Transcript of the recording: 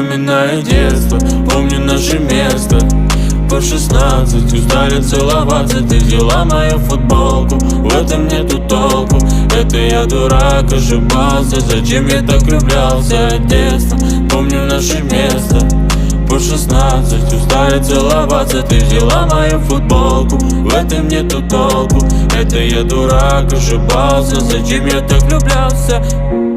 вспоминаю детство, помню наше место. По 16 устали целоваться, ты взяла мою футболку. В этом нету толку, это я дурак, ошибался. Зачем я так влюблялся от детства, помню наше место. По 16 устали целоваться, ты взяла мою футболку. В этом нету толку, это я дурак, ошибался. Зачем я так влюблялся?